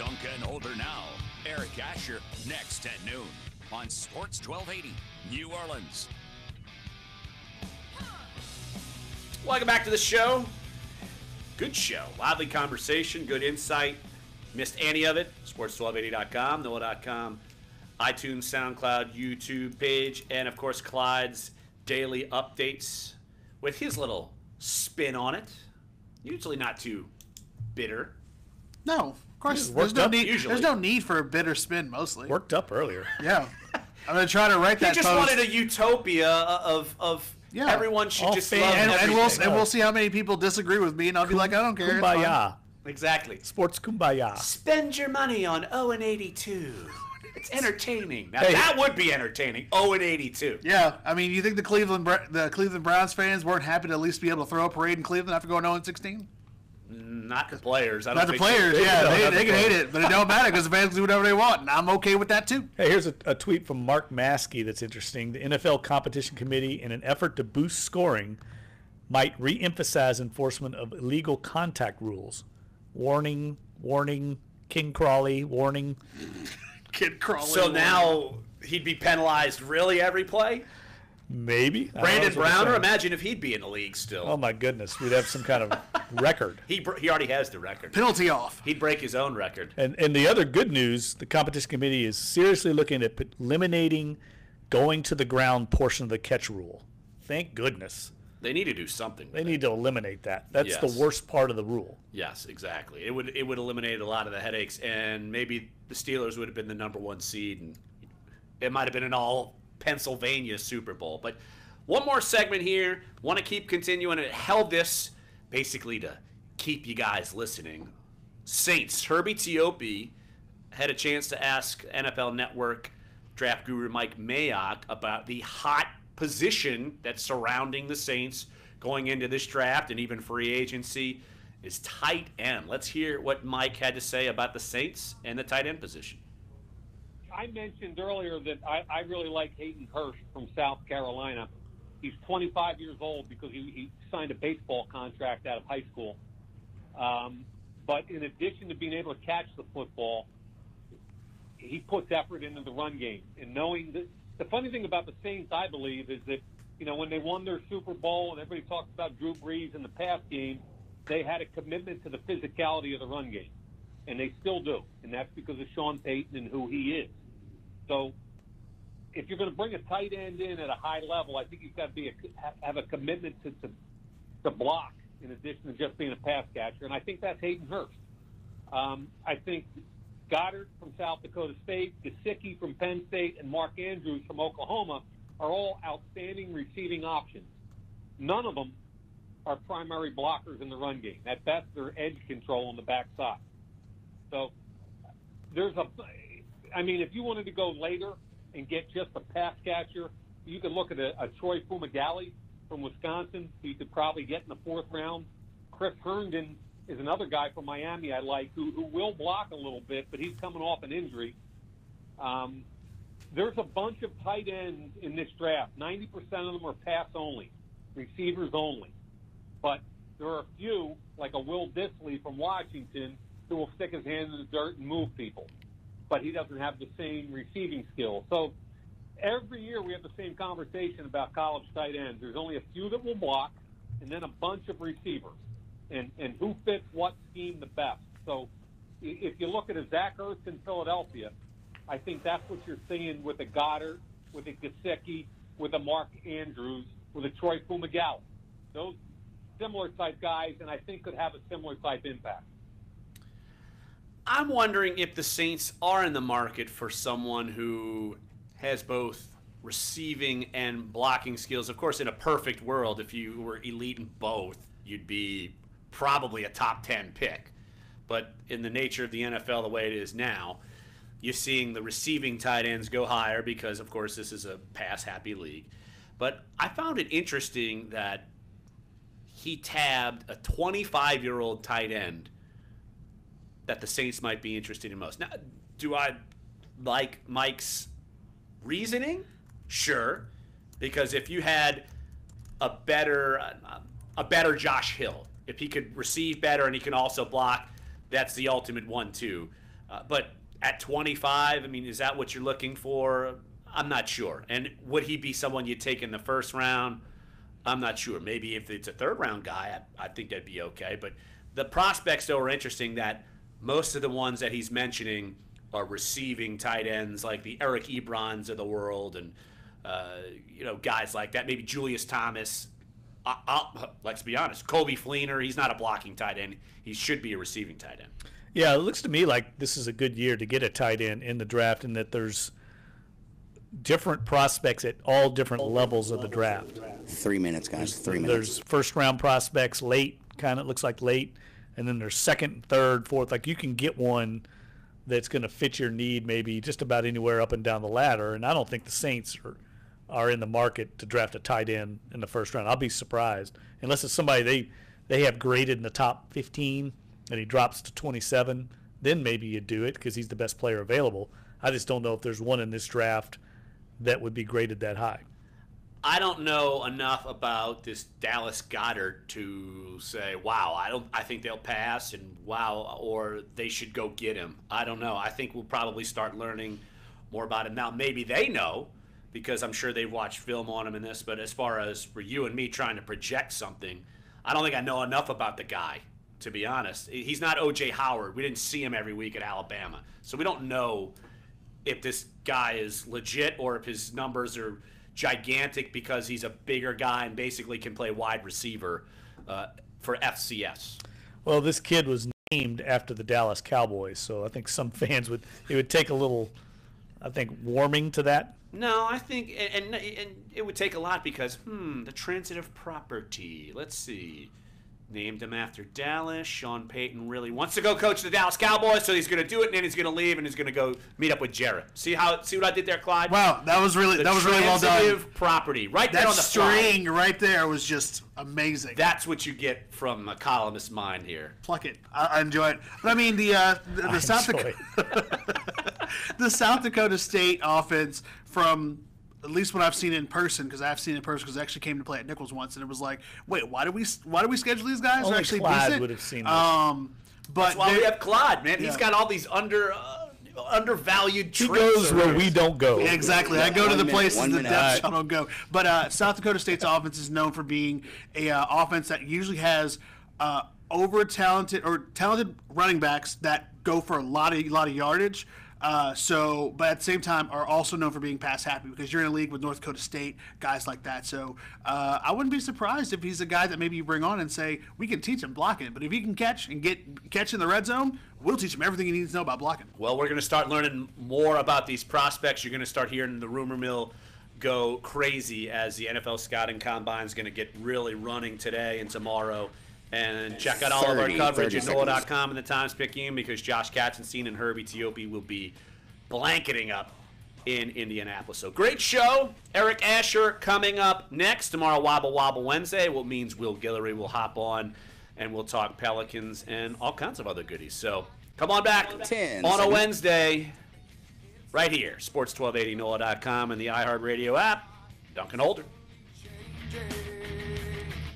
Dunc Holder now. Eric Asher next at noon on Sports 1280 New Orleans. Welcome back to the show. Good show. Lively conversation, good insight. Missed any of it? Sports1280.com, NOLA.com, iTunes, SoundCloud, YouTube page, and of course Clyde's daily updates with his little spin on it. Usually not too bitter. No, of course. There's no need for a bitter spin. Mostly worked up earlier. Yeah, I'm gonna try to write that. He just wanted a utopia of everyone should just love everything. And we'll see how many people disagree with me, and I'll be like, I don't care. Kumbaya. Exactly. Sports kumbaya. Spend your money on 0-82. It's entertaining. Now, that would be entertaining. 0-82. Yeah, I mean, you think the Cleveland Browns fans weren't happy to at least be able to throw a parade in Cleveland after going 0-16? Not the players. Not the players. Yeah, they can hate it, but it don't matter because the fans can do whatever they want, and I'm okay with that too. Hey, here's a tweet from Mark Maskey that's interesting. The NFL Competition Committee, in an effort to boost scoring, might re-emphasize enforcement of illegal contact rules. Warning, King Crawley, warning. Kid Crawley. So now he'd be penalized really every play? Maybe. Brandon Browner, imagine if he'd be in the league still. Oh, my goodness. We'd have some kind of record. He already has the record. Penalty off. He'd break his own record. And the other good news, the competition committee is seriously looking at eliminating going to the ground portion of the catch rule. Thank goodness. They need to do something. They need to eliminate that. That's the worst part of the rule. Yes, exactly. It would eliminate a lot of the headaches, and maybe the Steelers would have been the number one seed, and it might have been an all Pennsylvania Super Bowl. But one more segment here. Want to keep continuing. It held this basically to keep you guys listening. Saints. Herbie Teope had a chance to ask NFL Network draft guru Mike Mayock about the hot position that's surrounding the Saints going into this draft and even free agency is tight end. Let's hear what Mike had to say about the Saints and the tight end position. I mentioned earlier that I really like Hayden Hurst from South Carolina. He's 25 years old because he signed a baseball contract out of high school. But in addition to being able to catch the football, he puts effort into the run game. And knowing that, the funny thing about the Saints, I believe, is that, when they won their Super Bowl and everybody talks about Drew Brees in the pass game, they had a commitment to the physicality of the run game. And they still do. And that's because of Sean Payton and who he is. So if you're going to bring a tight end in at a high level, I think you've got to have a commitment to block in addition to just being a pass catcher. And I think that's Hayden Hurst. I think Goddard from South Dakota State, Gesicki from Penn State, and Mark Andrews from Oklahoma are all outstanding receiving options. None of them are primary blockers in the run game. At best, they're edge control on the backside. So if you wanted to go later and get just a pass catcher, you could look at a Troy Fumagalli from Wisconsin, who you could probably get in the fourth round. Chris Herndon is another guy from Miami I like who will block a little bit, but he's coming off an injury. There's a bunch of tight ends in this draft. 90% of them are pass only, receivers only. But there are a few, like a Will Dissly from Washington, who will stick his hand in the dirt and move people. But he doesn't have the same receiving skills. So every year we have the same conversation about college tight ends. There's only a few that will block, and then a bunch of receivers. And who fits what scheme the best. So if you look at a Zach Ertz in Philadelphia, I think that's what you're seeing with a Goddard, with a Gesicki, with a Mark Andrews, with a Troy Fumagalli. Those similar type guys, and I think could have a similar type impact. I'm wondering if the Saints are in the market for someone who has both receiving and blocking skills. Of course, in a perfect world, if you were elite in both, you'd be probably a top 10 pick. But in the nature of the NFL the way it is now, you're seeing the receiving tight ends go higher because, of course, this is a pass-happy league. But I found it interesting that he tabbed a 25-year-old tight end that the Saints might be interested in most. Now, do I like Mike's reasoning? Sure, because if you had a better Josh Hill, if he could receive better and he can also block, that's the ultimate 1-2. But at 25, I mean, is that what you're looking for? I'm not sure. And would he be someone you'd take in the first round? I'm not sure. Maybe if it's a third-round guy, I think that'd be okay. But the prospects, though, are interesting that most of the ones that he's mentioning are receiving tight ends like the Eric Ebrons of the world and, guys like that. Maybe Julius Thomas. Let's be honest. Colby Fleener, he's not a blocking tight end. He should be a receiving tight end. Yeah, it looks to me like this is a good year to get a tight end in the draft and that there's different prospects at all different levels of the draft. 3 minutes, guys. 3 minutes. There's first-round prospects late, kind of looks like late, and then there's second, third, fourth. Like you can get one that's going to fit your need maybe just about anywhere up and down the ladder, and I don't think the Saints are in the market to draft a tight end in the first round. I'll be surprised unless it's somebody they have graded in the top 15 and he drops to 27. Then maybe you do it because he's the best player available. I just don't know if there's one in this draft that would be graded that high. I don't know enough about this Dallas Goedert to say, wow, I think they'll pass, and wow, or they should go get him. I don't know. I think we'll probably start learning more about him now. Maybe they know because I'm sure they've watched film on him in this, but as far as for you and me trying to project something, I don't think I know enough about the guy, to be honest. He's not O.J. Howard. We didn't see him every week at Alabama, so we don't know if this guy is legit or if his numbers are gigantic because he's a bigger guy and basically can play wide receiver for FCS. Well, this kid was named after the Dallas Cowboys, so I think some fans it would take a little, warming to that. No, I think, and it would take a lot because, the transitive property. Let's see. Named him after Dallas. Sean Payton really wants to go coach the Dallas Cowboys, so he's going to do it, and then he's going to leave, and he's going to go meet up with Jarrett. See what I did there, Clyde? Wow, that was really well done. Transitive property, right there on the string fly. right there was just amazing. That's what you get from a columnist's mind here. Pluck it. I enjoy it. But I mean the South Dakota, the South Dakota State offense from. At least when I've seen it in person, because I've seen it in person, because I actually came to play at Nichols once, and it was like, wait, why do we schedule these guys? Only They're actually Clyde decent. would have seen But that's why we have Clyde, man. He's got all these undervalued He traits. goes where we don't go. Yeah, exactly. I go to the places the depth shot don't go. But South Dakota State's offense is known for being a offense that usually has talented running backs that go for a lot of yardage. But at the same time are also known for being pass happy because you're in a league with North Dakota State, guys like that. So I wouldn't be surprised if he's a guy that maybe you bring on and say, we can teach him blocking, but if he can catch in the red zone, we'll teach him everything he needs to know about blocking. Well, we're going to start learning more about these prospects. You're going to start hearing the rumor mill go crazy as the NFL scouting combine is going to get really running today and tomorrow. And check out all of our coverage at NOLA.com and the Times-Picayune because Josh Katzenstein and Herbie Teope will be blanketing up in Indianapolis. So great show. Eric Asher coming up next. Tomorrow, Wobble Wobble Wednesday, which means Will Guillory will hop on and we'll talk Pelicans and all kinds of other goodies. So come on back on a Wednesday right here. Sports 1280 NOLA.com and the iHeartRadio app. Dunc Holder.